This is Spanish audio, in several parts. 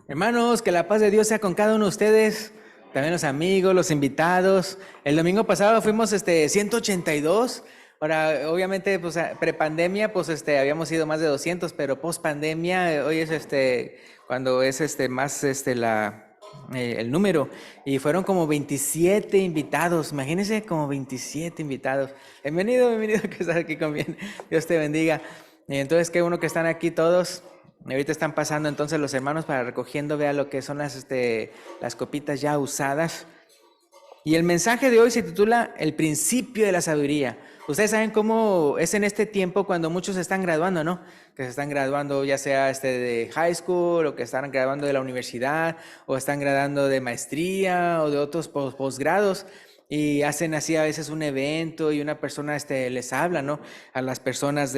Hermanos, que la paz de Dios sea con cada uno de ustedes, también los amigos, los invitados. El domingo pasado fuimos 182. Ahora, obviamente, pues prepandemia, pues habíamos ido más de 200, pero post pandemia, hoy es cuando es más el número. Y fueron como 27 invitados. Imagínense, como 27 invitados. Bienvenido, bienvenido que estás aquí con bien. Dios te bendiga. Y entonces, qué bueno que están aquí todos. Ahorita están pasando entonces los hermanos para recogiendo, vea lo que son las copitas ya usadas. Y el mensaje de hoy se titula El principio de la sabiduría. Ustedes saben cómo es en este tiempo cuando muchos se están graduando, ¿no? Que se están graduando ya sea de high school, o que están graduando de la universidad, o están graduando de maestría o de otros posgrados. Y hacen así a veces un evento y una persona les habla, ¿no? A las personas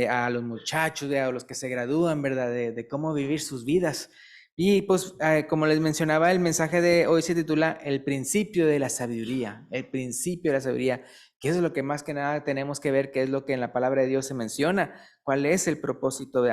a los muchachos, a los que se gradúan, ¿verdad? De cómo vivir sus vidas. Y pues, como les mencionaba, el mensaje de hoy se titula El principio de la sabiduría, el principio de la sabiduría, que eso es lo que más que nada tenemos que ver, qué es lo que en la palabra de Dios se menciona, cuál es el propósito,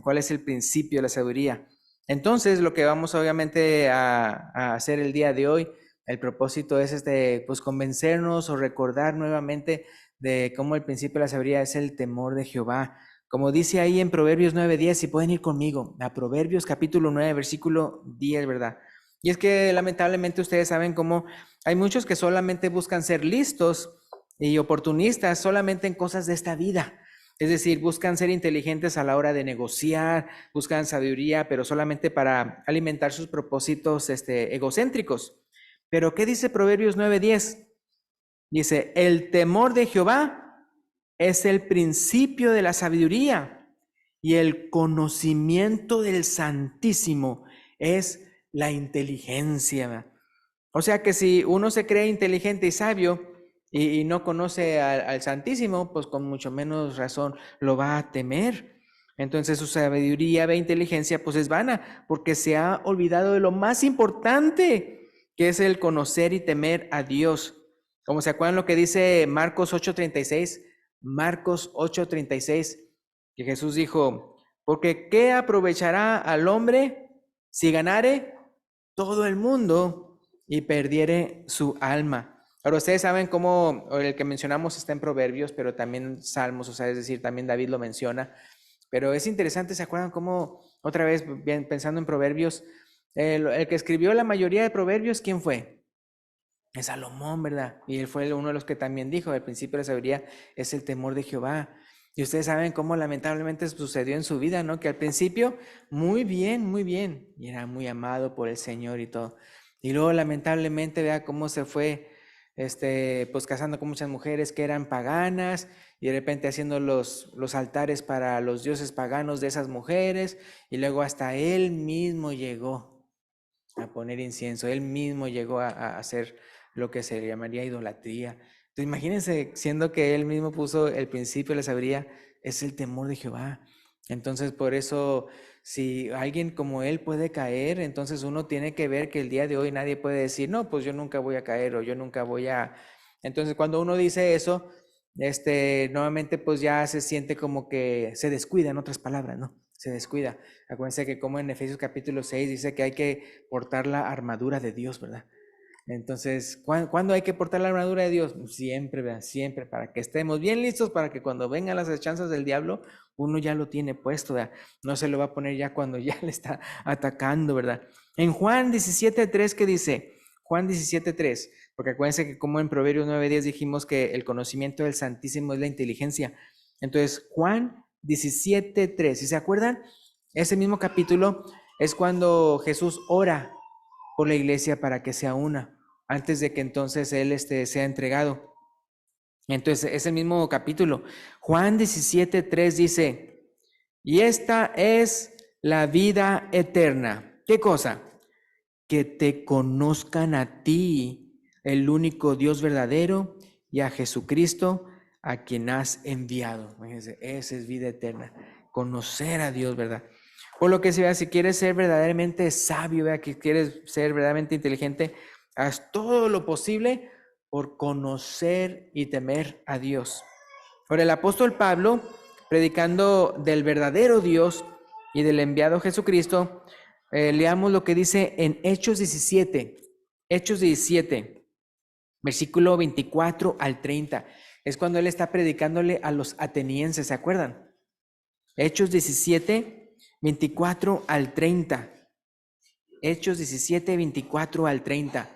cuál es el principio de la sabiduría. Entonces, lo que vamos obviamente a hacer el día de hoy, el propósito es pues convencernos o recordar nuevamente de cómo el principio de la sabiduría es el temor de Jehová. Como dice ahí en Proverbios 9:10, si pueden ir conmigo, a Proverbios capítulo 9, versículo 10, ¿verdad? Y es que lamentablemente ustedes saben cómo hay muchos que solamente buscan ser listos y oportunistas solamente en cosas de esta vida. Es decir, buscan ser inteligentes a la hora de negociar, buscan sabiduría, pero solamente para alimentar sus propósitos egocéntricos. Pero ¿qué dice Proverbios 9:10? Dice, el temor de Jehová es el principio de la sabiduría y el conocimiento del Santísimo es la inteligencia. O sea que si uno se cree inteligente y sabio y no conoce al Santísimo, pues con mucho menos razón lo va a temer. Entonces su sabiduría e inteligencia pues es vana porque se ha olvidado de lo más importante, que es el conocer y temer a Dios. Como se acuerdan lo que dice Marcos 8:36, Marcos 8:36, que Jesús dijo, porque ¿qué aprovechará al hombre si ganare todo el mundo y perdiere su alma? Ahora ustedes saben cómo el que mencionamos está en Proverbios, pero también Salmos, o sea, es decir, también David lo menciona. Pero es interesante, ¿se acuerdan cómo, otra vez bien, pensando en Proverbios, el que escribió la mayoría de Proverbios, ¿quién fue? Es Salomón, ¿verdad? Y él fue uno de los que también dijo, el principio de la sabiduría es el temor de Jehová. Y ustedes saben cómo lamentablemente sucedió en su vida, ¿no? Que al principio, muy bien, y era muy amado por el Señor y todo. Y luego lamentablemente, vea cómo se fue, pues casando con muchas mujeres que eran paganas, y de repente haciendo los altares para los dioses paganos de esas mujeres, y luego hasta él mismo llegó a poner incienso, él mismo llegó a hacer lo que se llamaría idolatría. Entonces imagínense, siendo que él mismo puso el principio de la sabiduría, es el temor de Jehová. Entonces por eso, si alguien como él puede caer, entonces uno tiene que ver que el día de hoy nadie puede decir, no, pues yo nunca voy a caer o yo nunca voy a... Entonces cuando uno dice eso, nuevamente pues ya se siente como que se descuida, en otras palabras, ¿no? Se descuida. Acuérdense que como en Efesios capítulo 6 dice que hay que portar la armadura de Dios, ¿verdad? Entonces, ¿cuándo hay que portar la armadura de Dios? Siempre, ¿verdad? Siempre, para que estemos bien listos, para que cuando vengan las chanzas del diablo, uno ya lo tiene puesto, ¿verdad? No se lo va a poner ya cuando ya le está atacando, ¿verdad? En Juan 17:3, ¿qué dice? Juan 17:3, porque acuérdense que como en Proverbios 9:10 dijimos que el conocimiento del Santísimo es la inteligencia. Entonces, Juan 17:3, ¿sí se acuerdan? Ese mismo capítulo es cuando Jesús ora por la iglesia para que sea una, antes de que entonces él sea entregado. Entonces, es el mismo capítulo. Juan 17:3 dice, y esta es la vida eterna. ¿Qué cosa? Que te conozcan a ti, el único Dios verdadero, y a Jesucristo, a quien has enviado. Fíjense, esa es vida eterna, conocer a Dios, ¿verdad? Por lo que si quieres ser verdaderamente sabio, ¿verdad? Que quieres ser verdaderamente inteligente, haz todo lo posible por conocer y temer a Dios. Ahora, el apóstol Pablo, predicando del verdadero Dios y del enviado Jesucristo, Leamos lo que dice en Hechos 17. Hechos 17, versículo 24 al 30. Es cuando él está predicándole a los atenienses, ¿se acuerdan? Hechos 17, 24 al 30. Hechos 17, 24 al 30.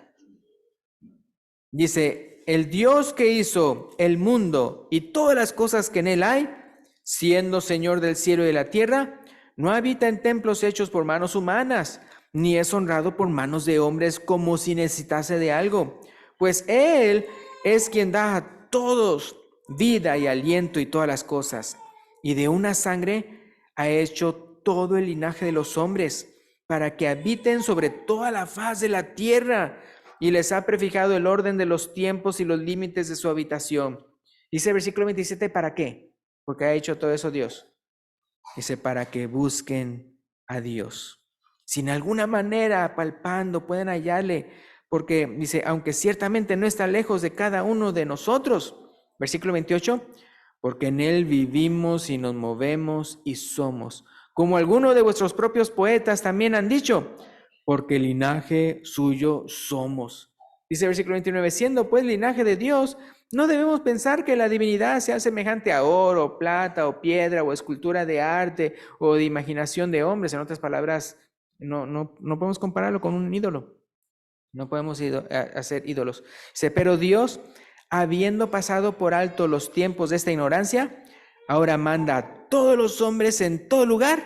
Dice, el Dios que hizo el mundo y todas las cosas que en él hay, siendo Señor del cielo y de la tierra, no habita en templos hechos por manos humanas, ni es honrado por manos de hombres como si necesitase de algo, pues Él es quien da a todos vida y aliento y todas las cosas, y de una sangre ha hecho todo el linaje de los hombres, para que habiten sobre toda la faz de la tierra, y les ha prefijado el orden de los tiempos y los límites de su habitación. Dice el versículo 27, ¿para qué? Porque ha hecho todo eso Dios. Dice, para que busquen a Dios. Si en alguna manera, palpando, pueden hallarle, porque dice, aunque ciertamente no está lejos de cada uno de nosotros. Versículo 28, porque en él vivimos y nos movemos y somos. Como algunos de vuestros propios poetas también han dicho, porque linaje suyo somos. Dice el versículo 29, siendo pues linaje de Dios, no debemos pensar que la divinidad sea semejante a oro, plata o piedra o escultura de arte o de imaginación de hombres. En otras palabras, no podemos compararlo con un ídolo. No podemos hacer ídolos. Dice, pero Dios, habiendo pasado por alto los tiempos de esta ignorancia, ahora manda a todos los hombres en todo lugar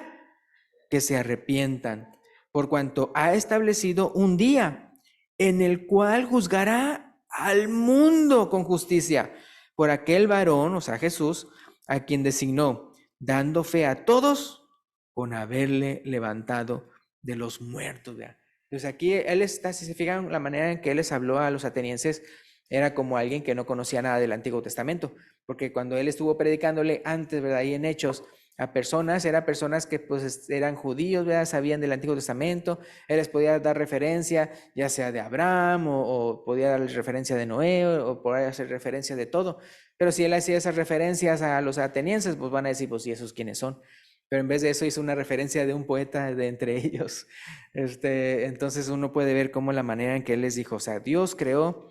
que se arrepientan, por cuanto ha establecido un día en el cual juzgará al mundo con justicia por aquel varón, o sea, Jesús, a quien designó, dando fe a todos con haberle levantado de los muertos. ¿Verdad? Entonces aquí él está, si se fijan, la manera en que él les habló a los atenienses era como alguien que no conocía nada del Antiguo Testamento, porque cuando él estuvo predicándole antes, ¿verdad? Ahí en Hechos, a personas, eran personas que pues eran judíos, ¿verdad? Sabían del Antiguo Testamento, él les podía dar referencia, ya sea de Abraham, o podía darles referencia de Noé, o podía hacer referencia de todo, pero si él hacía esas referencias a los atenienses, pues van a decir, pues, ¿y esos quiénes son? Pero en vez de eso hizo una referencia de un poeta de entre ellos. Entonces uno puede ver cómo la manera en que él les dijo, o sea, Dios creó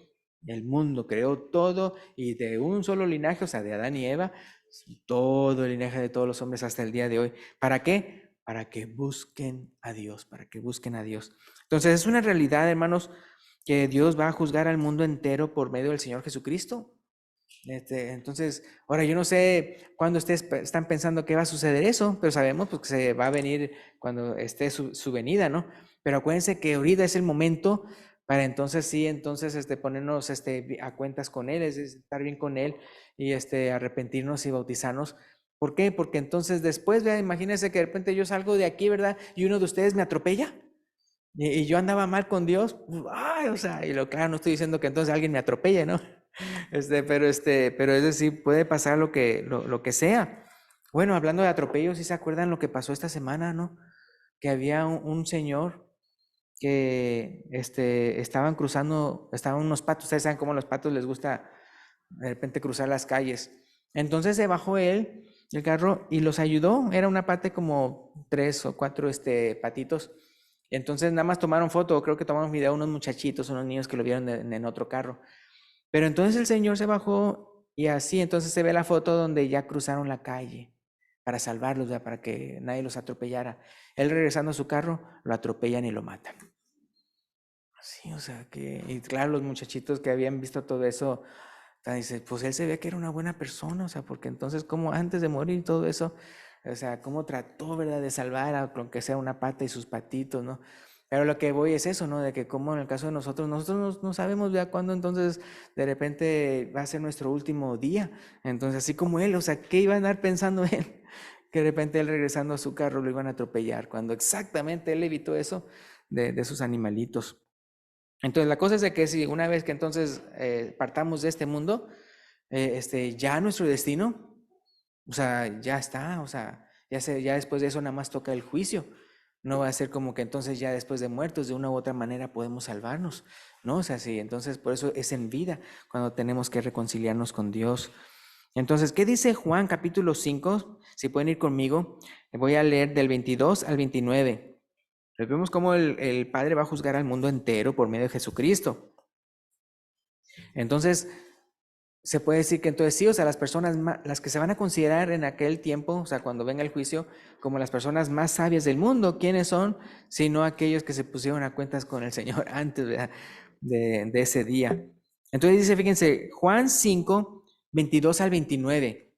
el mundo, creó todo, y de un solo linaje, o sea, de Adán y Eva, todo el linaje de todos los hombres hasta el día de hoy. ¿Para qué? Para que busquen a Dios, para que busquen a Dios. Entonces es una realidad, hermanos, que Dios va a juzgar al mundo entero por medio del Señor Jesucristo. Entonces, ahora yo no sé cuándo ustedes están pensando que va a suceder eso, pero sabemos pues, que se va a venir cuando esté su venida, ¿no? Pero acuérdense que ahorita es el momento para entonces sí, entonces ponernos a cuentas con Él, es estar bien con Él y arrepentirnos y bautizarnos. ¿Por qué? Porque entonces después, vean, imagínense que de repente yo salgo de aquí, ¿verdad? Y uno de ustedes me atropella. Y yo andaba mal con Dios, ay, o sea, y claro, no estoy diciendo que entonces alguien me atropelle, ¿no? Pero es decir, puede pasar lo que sea. Bueno, hablando de atropellos, ¿sí se acuerdan lo que pasó esta semana, no? Que había un señor que estaban cruzando, estaban unos patos, ustedes saben cómo a los patos les gusta de repente cruzar las calles. Entonces se bajó él, el carro, y los ayudó. Era una pata como 3 o 4 patitos. Entonces nada más tomaron foto, creo que tomaron video unos muchachitos, unos niños que lo vieron en otro carro. Pero entonces el señor se bajó y así, entonces se ve la foto donde ya cruzaron la calle para salvarlos, ¿verdad? Para que nadie los atropellara. Él regresando a su carro, lo atropellan y lo matan. Sí, o sea que, y claro, los muchachitos que habían visto todo eso, dice, pues él se ve que era una buena persona, o sea, porque entonces como antes de morir todo eso, o sea, cómo trató, ¿verdad?, de salvar a aunque sea una pata y sus patitos, ¿no? Pero lo que voy es eso, ¿no? De que como en el caso de nosotros no sabemos ya cuándo entonces de repente va a ser nuestro último día. Entonces, así como él, o sea, ¿qué iba a andar pensando él? Que de repente él regresando a su carro lo iban a atropellar, cuando exactamente él evitó eso de sus animalitos. Entonces, la cosa es de que si una vez que entonces partamos de este mundo, ya nuestro destino, o sea, ya está, o sea, ya después de eso nada más toca el juicio. No va a ser como que entonces ya después de muertos de una u otra manera podemos salvarnos, ¿no? O sea, sí, entonces por eso es en vida cuando tenemos que reconciliarnos con Dios. Entonces, ¿qué dice Juan capítulo 5? Si pueden ir conmigo, voy a leer del 22 al 29. Vemos cómo el Padre va a juzgar al mundo entero por medio de Jesucristo. Entonces, se puede decir que entonces sí, o sea, las personas, las que se van a considerar en aquel tiempo, o sea, cuando venga el juicio, como las personas más sabias del mundo, ¿quiénes son? Sino aquellos que se pusieron a cuentas con el Señor antes, ¿verdad?, de ese día. Entonces dice, fíjense, Juan 5, 22 al 29.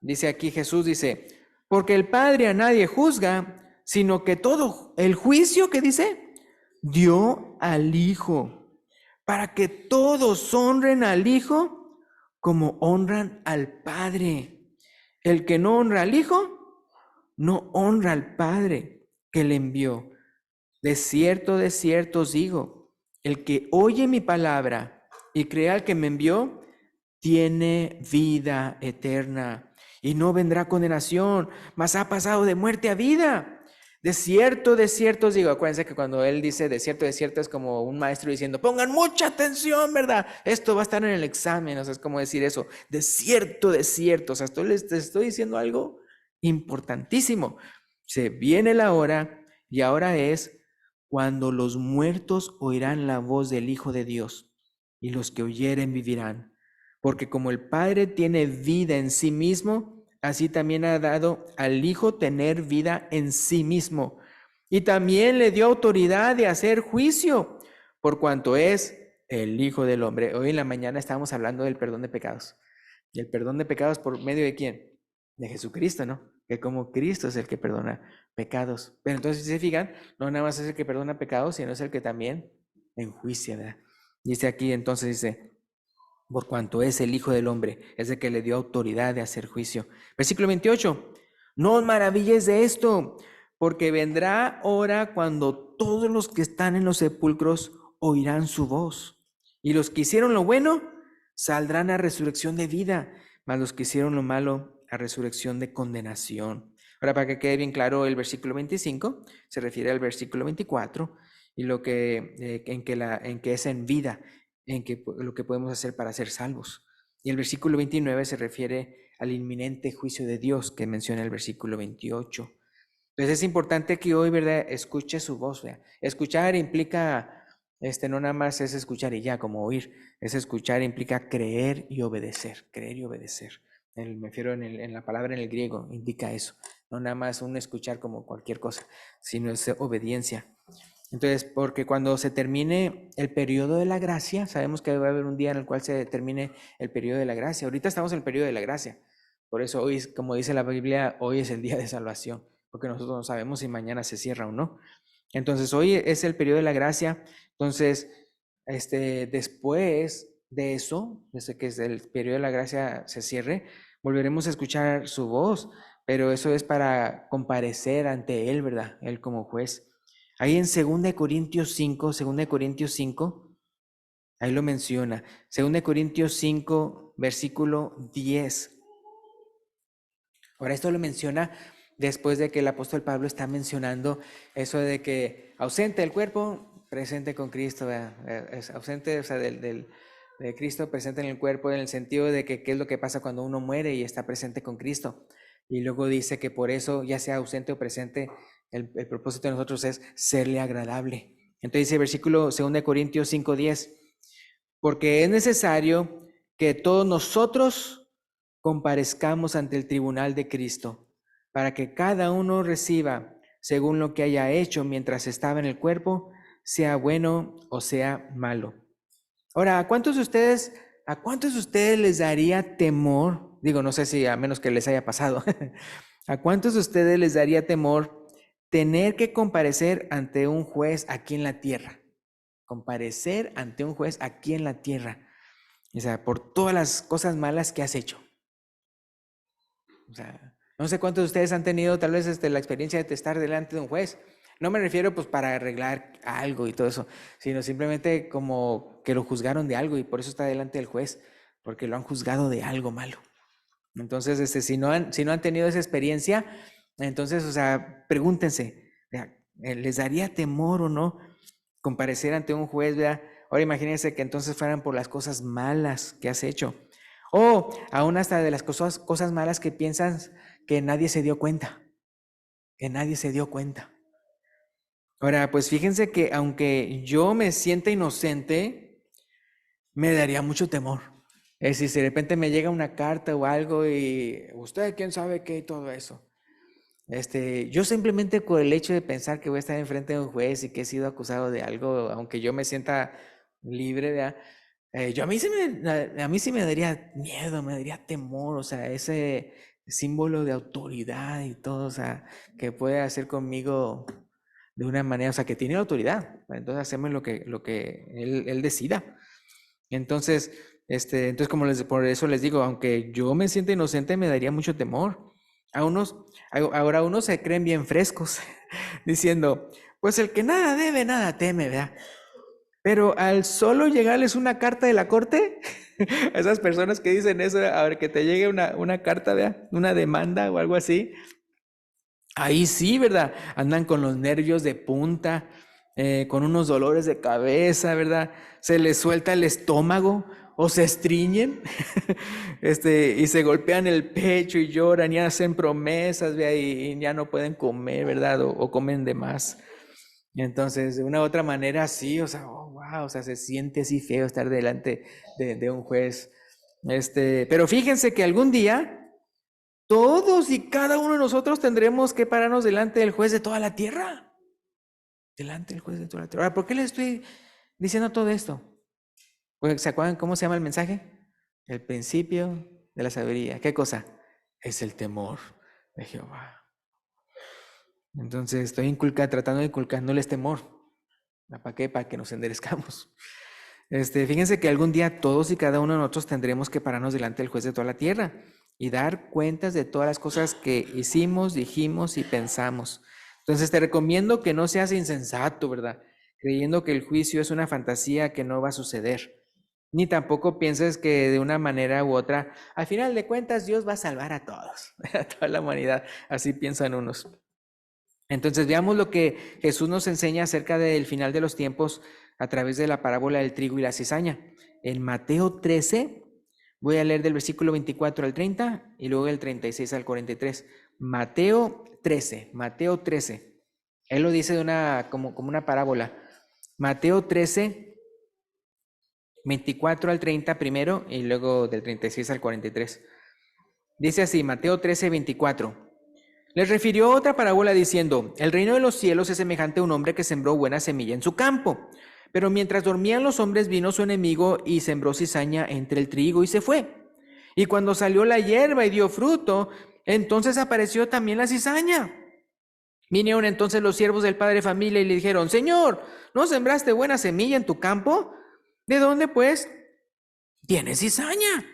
Dice aquí Jesús, dice, porque el Padre a nadie juzga, sino que todo el juicio, ¿qué dice? Dio al Hijo, para que todos honren al Hijo como honran al Padre. El que no honra al Hijo, no honra al Padre que le envió. De cierto os digo, el que oye mi palabra y cree al que me envió, tiene vida eterna y no vendrá condenación, mas ha pasado de muerte a vida. De cierto os digo, acuérdense que cuando él dice de cierto es como un maestro diciendo, pongan mucha atención, ¿verdad? Esto va a estar en el examen, o sea, es como decir eso, de cierto, o sea, les estoy diciendo algo importantísimo. Se viene la hora y ahora es cuando los muertos oirán la voz del Hijo de Dios y los que oyeren vivirán. Porque como el Padre tiene vida en sí mismo, así también ha dado al Hijo tener vida en sí mismo. Y también le dio autoridad de hacer juicio, por cuanto es el Hijo del Hombre. Hoy en la mañana estábamos hablando del perdón de pecados. ¿Y el perdón de pecados por medio de quién? De Jesucristo, ¿no? Que como Cristo es el que perdona pecados. Pero entonces, si se fijan, no nada más es el que perdona pecados, sino es el que también enjuicia, ¿verdad? Dice aquí, entonces dice, por cuanto es el Hijo del Hombre, es el que le dio autoridad de hacer juicio. Versículo 28, no os maravilles de esto, porque vendrá hora cuando todos los que están en los sepulcros oirán su voz, y los que hicieron lo bueno saldrán a resurrección de vida, mas los que hicieron lo malo a resurrección de condenación. Ahora, para que quede bien claro, el versículo 25 se refiere al versículo 24 y lo que en que es en vida, en que lo que podemos hacer para ser salvos. Y el versículo 29 se refiere al inminente juicio de Dios que menciona el versículo 28. Entonces es importante que hoy, ¿verdad?, escuche su voz, ¿verdad? Escuchar implica, no nada más es escuchar y ya, como oír, es escuchar implica creer y obedecer, creer y obedecer. Me refiero en la palabra en el griego, indica eso, no nada más un escuchar como cualquier cosa, sino es obediencia. Entonces, porque cuando se termine el periodo de la gracia, sabemos que va a haber un día en el cual se termine el periodo de la gracia. Ahorita estamos en el periodo de la gracia. Por eso hoy, como dice la Biblia, hoy es el día de salvación, porque nosotros no sabemos si mañana se cierra o no. Entonces, hoy es el periodo de la gracia. Entonces, después de eso, desde que el periodo de la gracia se cierre, volveremos a escuchar su voz, pero eso es para comparecer ante Él, ¿verdad? Él como juez. Ahí en 2 Corintios 5, ahí lo menciona. 2 Corintios 5, versículo 10. Ahora esto lo menciona después de que el apóstol Pablo está mencionando eso de que ausente del cuerpo, presente con Cristo, ¿verdad? Es ausente, o sea, de Cristo presente en el cuerpo, en el sentido de que qué es lo que pasa cuando uno muere y está presente con Cristo. Y luego dice que por eso, ya sea ausente o presente, el propósito de nosotros es serle agradable. Entonces dice el versículo 2 Corintios 5:10, porque es necesario que todos nosotros comparezcamos ante el tribunal de Cristo, para que cada uno reciba según lo que haya hecho mientras estaba en el cuerpo, sea bueno o sea malo. Ahora, ¿a cuántos de ustedes les daría temor? Digo, no sé si a menos que les haya pasado. ¿A cuántos de ustedes les daría temor tener que comparecer ante un juez aquí en la tierra? Comparecer ante un juez aquí en la tierra. O sea, por todas las cosas malas que has hecho. O sea, no sé cuántos de ustedes han tenido tal vez la experiencia de estar delante de un juez. No me refiero pues para arreglar algo y todo eso, sino simplemente como que lo juzgaron de algo y por eso está delante del juez, porque lo han juzgado de algo malo. Entonces, si no han tenido esa experiencia, entonces, o sea, pregúntense, ¿les daría temor o no comparecer ante un juez, ¿verdad? Ahora imagínense que entonces fueran por las cosas malas que has hecho. O aún hasta de las cosas malas que piensas que nadie se dio cuenta. Que nadie se dio cuenta. Ahora, pues fíjense que aunque yo me sienta inocente, me daría mucho temor. Es decir, si de repente me llega una carta o algo y usted quién sabe qué y todo eso. Yo simplemente por el hecho de pensar que voy a estar enfrente de un juez y que he sido acusado de algo, aunque yo me sienta libre, ¿verdad? A mí sí me daría miedo, me daría temor, o sea, ese símbolo de autoridad y todo, o sea, que puede hacer conmigo de una manera, o sea, que tiene autoridad, entonces hacemos lo que él decida. Entonces, entonces por eso les digo, aunque yo me sienta inocente, me daría mucho temor. A unos, ahora unos se creen bien frescos, diciendo, pues el que nada debe, nada teme, ¿verdad? Pero al solo llegarles una carta de la corte, a esas personas que dicen eso, a ver, que te llegue una carta, ¿verdad? Una demanda o algo así, ahí sí, ¿verdad? Andan con los nervios de punta, con unos dolores de cabeza, ¿verdad? Se les suelta el estómago o se estriñen, y se golpean el pecho y lloran y hacen promesas, ¿verdad? Y ya no pueden comer, ¿verdad? O comen de más. Entonces, de una u otra manera, sí, o sea, oh, wow, o sea, se siente así feo estar delante de un juez. Pero fíjense que algún día todos y cada uno de nosotros tendremos que pararnos delante del juez de toda la tierra. Delante del juez de toda la tierra. Ahora, ¿por qué les estoy diciendo todo esto? Pues, ¿se acuerdan cómo se llama el mensaje? El principio de la sabiduría. ¿Qué cosa? Es el temor de Jehová. Entonces, estoy tratando de inculcándoles temor. ¿Para qué? Para que nos enderezcamos. Fíjense que algún día todos y cada uno de nosotros tendremos que pararnos delante del juez de toda la tierra y dar cuentas de todas las cosas que hicimos, dijimos y pensamos. Entonces te recomiendo que no seas insensato, ¿verdad? Creyendo que el juicio es una fantasía que no va a suceder. Ni tampoco pienses que de una manera u otra, al final de cuentas, Dios va a salvar a todos, a toda la humanidad. Así piensan unos. Entonces veamos lo que Jesús nos enseña acerca del final de los tiempos a través de la parábola del trigo y la cizaña. En Mateo 13, voy a leer del versículo 24 al 30 y luego del 36 al 43. Mateo 13. Él lo dice como una parábola. Mateo 13, 24 al 30 primero y luego del 36 al 43. Dice así, Mateo 13, 24. Les refirió otra parábola diciendo, el reino de los cielos es semejante a un hombre que sembró buena semilla en su campo. Pero mientras dormían los hombres vino su enemigo y sembró cizaña entre el trigo y se fue. Y cuando salió la hierba y dio fruto, entonces apareció también la cizaña. Vinieron entonces los siervos del padre de familia y le dijeron, Señor, ¿no sembraste buena semilla en tu campo? ¿De dónde pues tienes cizaña?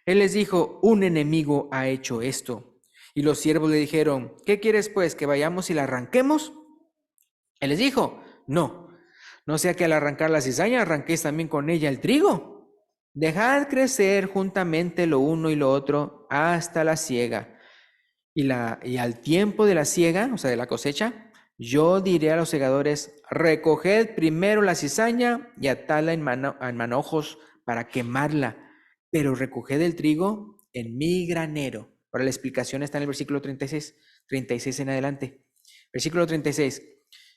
Él les dijo, un enemigo ha hecho esto. Y los siervos le dijeron, ¿qué quieres pues, que vayamos y la arranquemos? Él les dijo, no sea que al arrancar la cizaña arranquéis también con ella el trigo. Dejad crecer juntamente lo uno y lo otro hasta la siega. Y al tiempo de la siega, o sea, de la cosecha, yo diré a los segadores, recoged primero la cizaña y atadla en manojos para quemarla, pero recoged el trigo en mi granero. Ahora la explicación está en el versículo 36 en adelante. Versículo 36.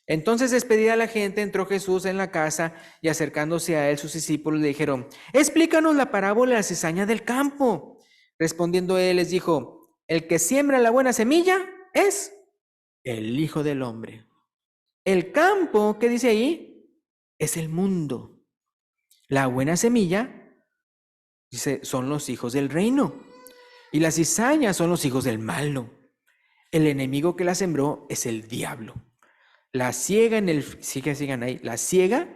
Entonces, despedida la gente, entró Jesús en la casa y acercándose a él sus discípulos le dijeron, explícanos la parábola de la cizaña del campo. Respondiendo él les dijo, el que siembra la buena semilla es el Hijo del Hombre. El campo, ¿qué dice ahí? Es el mundo. La buena semilla, dice, son los hijos del reino. Y las cizañas son los hijos del malo. El enemigo que la sembró es el diablo. La siega sigan ahí, la siega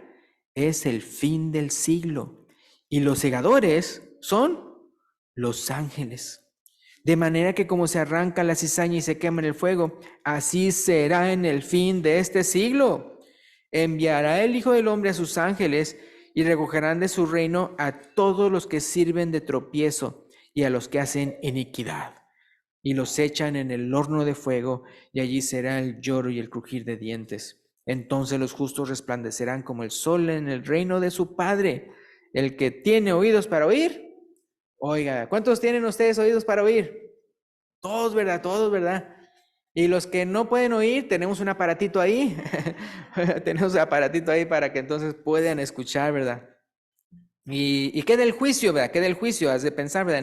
es el fin del siglo. Y los segadores son los ángeles. De manera que como se arranca la cizaña y se quema en el fuego, así será en el fin de este siglo. Enviará el Hijo del Hombre a sus ángeles y recogerán de su reino a todos los que sirven de tropiezo y a los que hacen iniquidad. Y los echan en el horno de fuego, y allí será el lloro y el crujir de dientes. Entonces los justos resplandecerán como el sol en el reino de su Padre. El que tiene oídos para oír, oiga. ¿Cuántos tienen ustedes oídos para oír? Todos, ¿verdad? Todos, ¿verdad? Y los que no pueden oír, tenemos un aparatito ahí. Tenemos un aparatito ahí para que entonces puedan escuchar, ¿verdad? Y qué del juicio, ¿verdad? ¿Qué del juicio? Has de pensar, ¿verdad?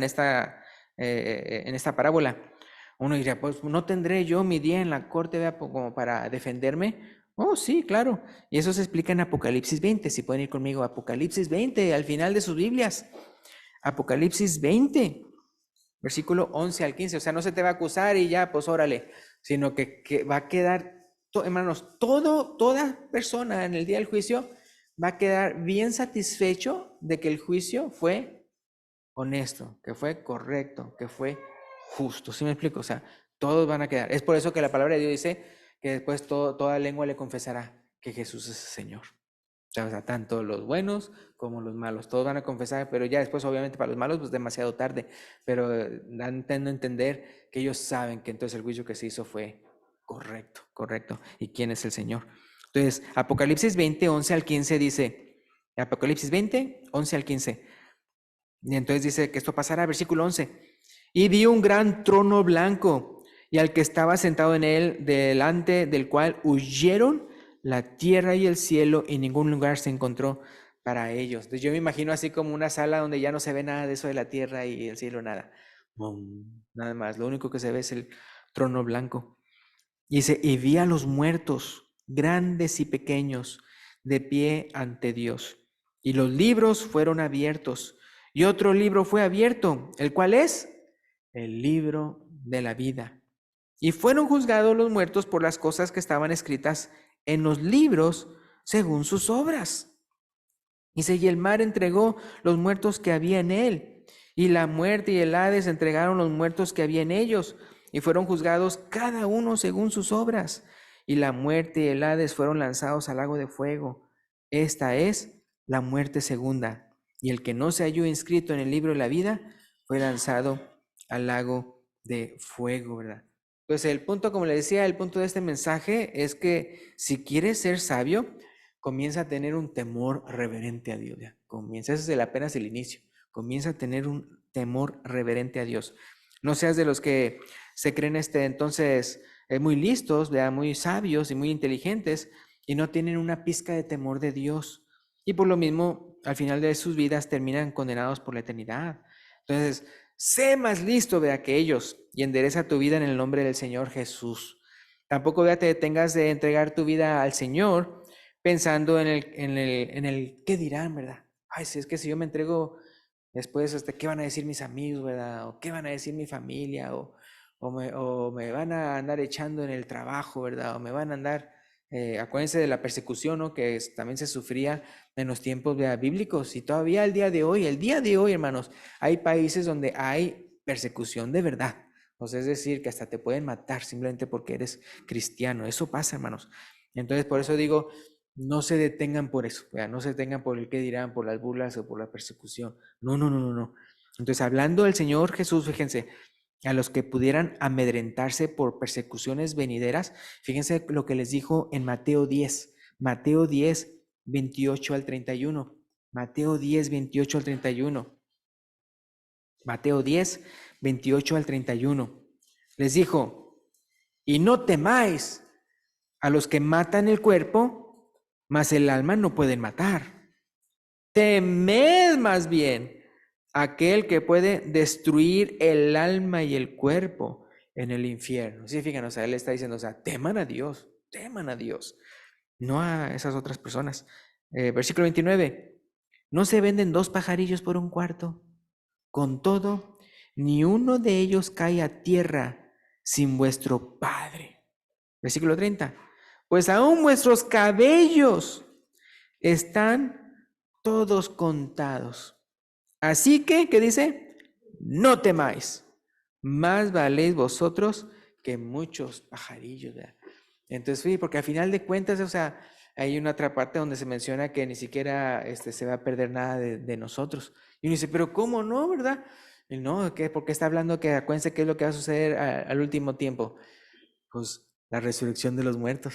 En esta parábola. Uno diría, pues no tendré yo mi día en la corte, ¿verdad? Como para defenderme. Oh, sí, claro. Y eso se explica en Apocalipsis 20. Si pueden ir conmigo, Apocalipsis 20, al final de sus Biblias. Apocalipsis 20, versículo 11 al 15. O sea, no se te va a acusar y ya, pues órale, sino que va a quedar, hermanos, toda persona en el día del juicio va a quedar bien satisfecho de que el juicio fue honesto, que fue correcto, que fue justo. ¿Sí me explico? O sea, todos van a quedar. Es por eso que la palabra de Dios dice que después toda lengua le confesará que Jesús es el Señor. O sea, tanto los buenos como los malos, todos van a confesar, pero ya después obviamente para los malos pues demasiado tarde, pero dan a entender que ellos saben que entonces el juicio que se hizo fue correcto, y quién es el Señor. Entonces, Apocalipsis 20, 11 al 15 dice, Apocalipsis 20, 11 al 15, y entonces dice que esto pasará, versículo 11, y vi un gran trono blanco, y al que estaba sentado en él, delante del cual huyeron la tierra y el cielo, y ningún lugar se encontró para ellos. Entonces yo me imagino así como una sala donde ya no se ve nada de eso de la tierra y el cielo, nada. Nada más, lo único que se ve es el trono blanco. Y dice, y vi a los muertos, grandes y pequeños, de pie ante Dios. Y los libros fueron abiertos. Y otro libro fue abierto, el cual es el libro de la vida. Y fueron juzgados los muertos por las cosas que estaban escritas en los libros según sus obras. Dice, y el mar entregó los muertos que había en él, y la muerte y el Hades entregaron los muertos que había en ellos, y fueron juzgados cada uno según sus obras. Y la muerte y el Hades fueron lanzados al lago de fuego. Esta es la muerte segunda. Y el que no se halló inscrito en el libro de la vida fue lanzado al lago de fuego, ¿verdad? Pues el punto, como le decía, el punto de este mensaje es que si quieres ser sabio, comienza a tener un temor reverente a Dios. ¿Ya? Comienza, ese es apenas el inicio. Comienza a tener un temor reverente a Dios. No seas de los que se creen entonces muy listos, ¿verdad? Muy sabios y muy inteligentes y no tienen una pizca de temor de Dios. Y por lo mismo, al final de sus vidas terminan condenados por la eternidad. Entonces, sé más listo, vea, que ellos y endereza tu vida en el nombre del Señor Jesús. Tampoco, vea, te detengas de entregar tu vida al Señor pensando en el qué dirán, ¿verdad? Ay, si es que si yo me entrego después, ¿qué van a decir mis amigos, ¿verdad? O qué van a decir mi familia, o me van a andar echando en el trabajo, ¿verdad? O me van a andar, acuérdense de la persecución, ¿no? Que también se sufría en los tiempos, ¿verdad?, bíblicos, y todavía el día de hoy, hermanos, hay países donde hay persecución de verdad. O sea, es decir, que hasta te pueden matar simplemente porque eres cristiano. Eso pasa, hermanos. Entonces, por eso digo, no se detengan por eso, ¿verdad? No se detengan por el qué dirán, por las burlas o por la persecución. No, no, no, no, no. Entonces, hablando del Señor Jesús, fíjense, a los que pudieran amedrentarse por persecuciones venideras, fíjense lo que les dijo en Mateo 10, 28 al 31. Mateo 10, 28 al 31. Mateo 10, 28 al 31. Les dijo, y no temáis a los que matan el cuerpo, mas el alma no pueden matar. Temed más bien aquel que puede destruir el alma y el cuerpo en el infierno. Sí, fíjense, o sea, él está diciendo, o sea, teman a Dios, no a esas otras personas. Versículo 29, ¿no se venden dos pajarillos por un cuarto? Con todo, ni uno de ellos cae a tierra sin vuestro Padre. Versículo 30, pues aún vuestros cabellos están todos contados. Así que, ¿qué dice? No temáis, más valéis vosotros que muchos pajarillos. ¿Verdad? Entonces, sí, porque al final de cuentas, o sea, hay una otra parte donde se menciona que ni siquiera se va a perder nada de nosotros. Y uno dice, pero ¿cómo no, verdad? Y no, ¿qué? Porque está hablando que acuérdense qué es lo que va a suceder al último tiempo. Pues la resurrección de los muertos.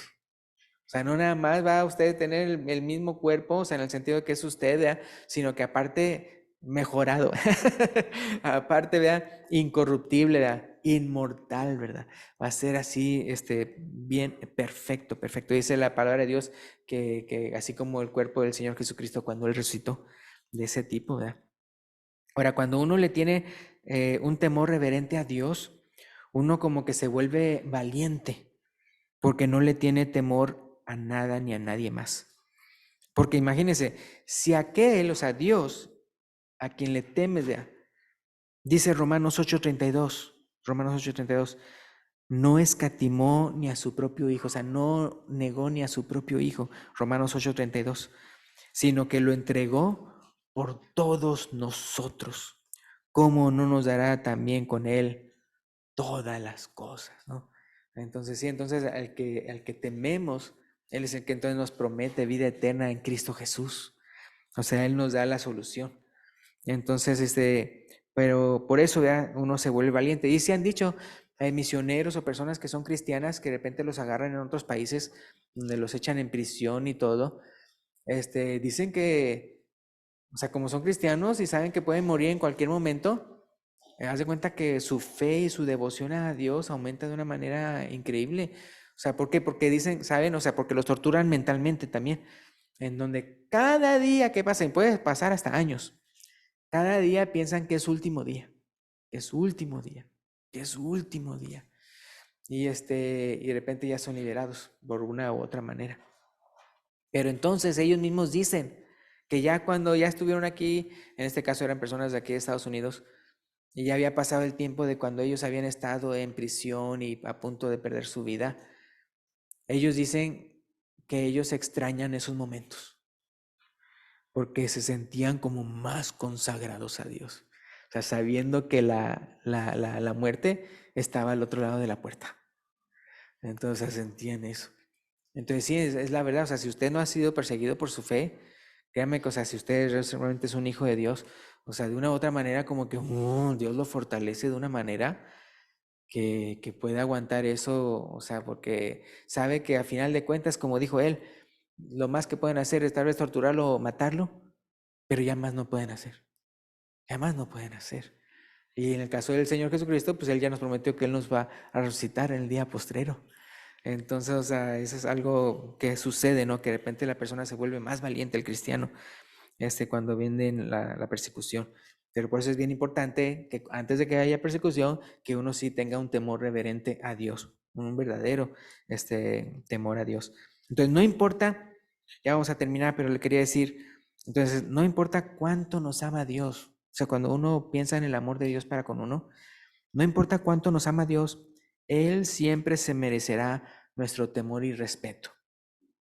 O sea, no nada más va a usted tener el mismo cuerpo, o sea, en el sentido de que es usted, ¿verdad? Sino que aparte mejorado, aparte, ¿verdad?, incorruptible, ¿verdad?, inmortal, ¿verdad? Va a ser así, bien, perfecto, perfecto. Dice la palabra de Dios que así como el cuerpo del Señor Jesucristo cuando Él resucitó, de ese tipo, ¿verdad? Ahora, cuando uno le tiene un temor reverente a Dios, uno como que se vuelve valiente, porque no le tiene temor a nada ni a nadie más. Porque imagínense, si aquel, o sea, Dios, a quien le temes, ¿verdad? Dice Romanos 8:32, no escatimó ni a su propio hijo, o sea, no negó ni a su propio hijo, Romanos 8:32, sino que lo entregó por todos nosotros. ¿Cómo no nos dará también con él todas las cosas, ¿no? Entonces, sí, entonces al que tememos, Él es el que entonces nos promete vida eterna en Cristo Jesús. O sea, Él nos da la solución. Entonces, pero por eso ya uno se vuelve valiente. Y se han dicho misioneros o personas que son cristianas que de repente los agarran en otros países donde los echan en prisión y todo. Dicen que, o sea, como son cristianos y saben que pueden morir en cualquier momento, haz de cuenta que su fe y su devoción a Dios aumenta de una manera increíble. O sea, ¿por qué? Porque dicen, ¿saben? O sea, porque los torturan mentalmente también, en donde cada día que pasen, puede pasar hasta años, cada día piensan que es su último día, que es su último día, que es su último día. Y de repente ya son liberados por una u otra manera. Pero entonces ellos mismos dicen que ya cuando ya estuvieron aquí, en este caso eran personas de aquí de Estados Unidos, y ya había pasado el tiempo de cuando ellos habían estado en prisión y a punto de perder su vida, ellos dicen que ellos extrañan esos momentos porque se sentían como más consagrados a Dios. O sea, sabiendo que la muerte estaba al otro lado de la puerta. Entonces sentían eso. Entonces sí, es la verdad. O sea, si usted no ha sido perseguido por su fe, créame que, o sea, si usted realmente es un hijo de Dios, o sea, de una u otra manera como que Dios lo fortalece de una manera que puede aguantar eso, o sea, porque sabe que a final de cuentas, como dijo él, lo más que pueden hacer es tal vez torturarlo o matarlo, pero ya más no pueden hacer, ya más no pueden hacer. Y en el caso del Señor Jesucristo, pues Él ya nos prometió que Él nos va a resucitar en el día postrero. Entonces, o sea, eso es algo que sucede, ¿no? Que de repente la persona se vuelve más valiente, el cristiano, cuando viene la persecución. Pero por eso es bien importante que antes de que haya persecución, que uno sí tenga un temor reverente a Dios, un verdadero temor a Dios. Entonces, no importa, ya vamos a terminar, pero le quería decir, entonces, no importa cuánto nos ama Dios, o sea, cuando uno piensa en el amor de Dios para con uno, no importa cuánto nos ama Dios, Él siempre se merecerá nuestro temor y respeto.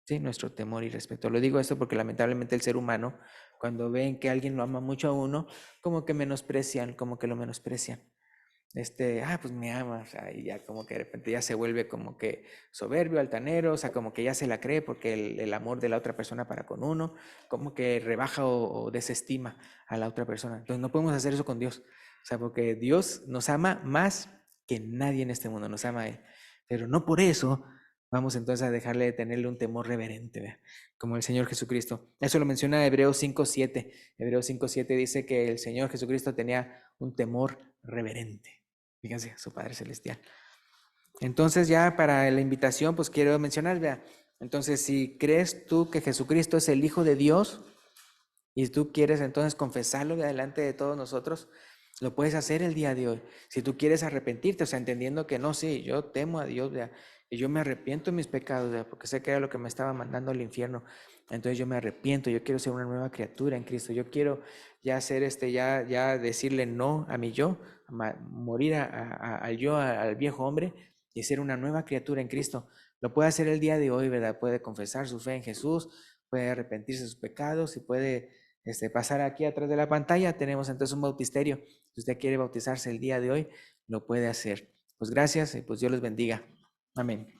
Sí, nuestro temor y respeto. Lo digo esto porque lamentablemente el ser humano, cuando ven que alguien lo ama mucho a uno, como que menosprecian, como que lo menosprecian. Pues me ama, o sea, y ya como que de repente ya se vuelve como que soberbio, altanero, o sea, como que ya se la cree porque el amor de la otra persona para con uno, como que rebaja o desestima a la otra persona. Entonces no podemos hacer eso con Dios, o sea, porque Dios nos ama más que nadie en este mundo, nos ama a Él, pero no por eso vamos entonces a dejarle de tenerle un temor reverente, ¿verdad? Como el Señor Jesucristo. Eso lo menciona Hebreos 5:7. Hebreos 5:7 dice que el Señor Jesucristo tenía un temor reverente. Fíjense, su Padre Celestial. Entonces ya para la invitación, pues quiero mencionar, vea, entonces si crees tú que Jesucristo es el Hijo de Dios y tú quieres entonces confesarlo delante de todos nosotros, lo puedes hacer el día de hoy. Si tú quieres arrepentirte, o sea, entendiendo que no, sí, yo temo a Dios, vea, y yo me arrepiento de mis pecados, vea, porque sé que era lo que me estaba mandando al infierno. Entonces yo me arrepiento, yo quiero ser una nueva criatura en Cristo. Yo quiero ya ser ya decirle no a mi yo, morir al yo, al viejo hombre y ser una nueva criatura en Cristo. Lo puede hacer el día de hoy, ¿verdad? Puede confesar su fe en Jesús, puede arrepentirse de sus pecados y puede pasar aquí atrás de la pantalla. Tenemos entonces un bautisterio. Si usted quiere bautizarse el día de hoy, lo puede hacer. Pues gracias y pues Dios les bendiga. Amén.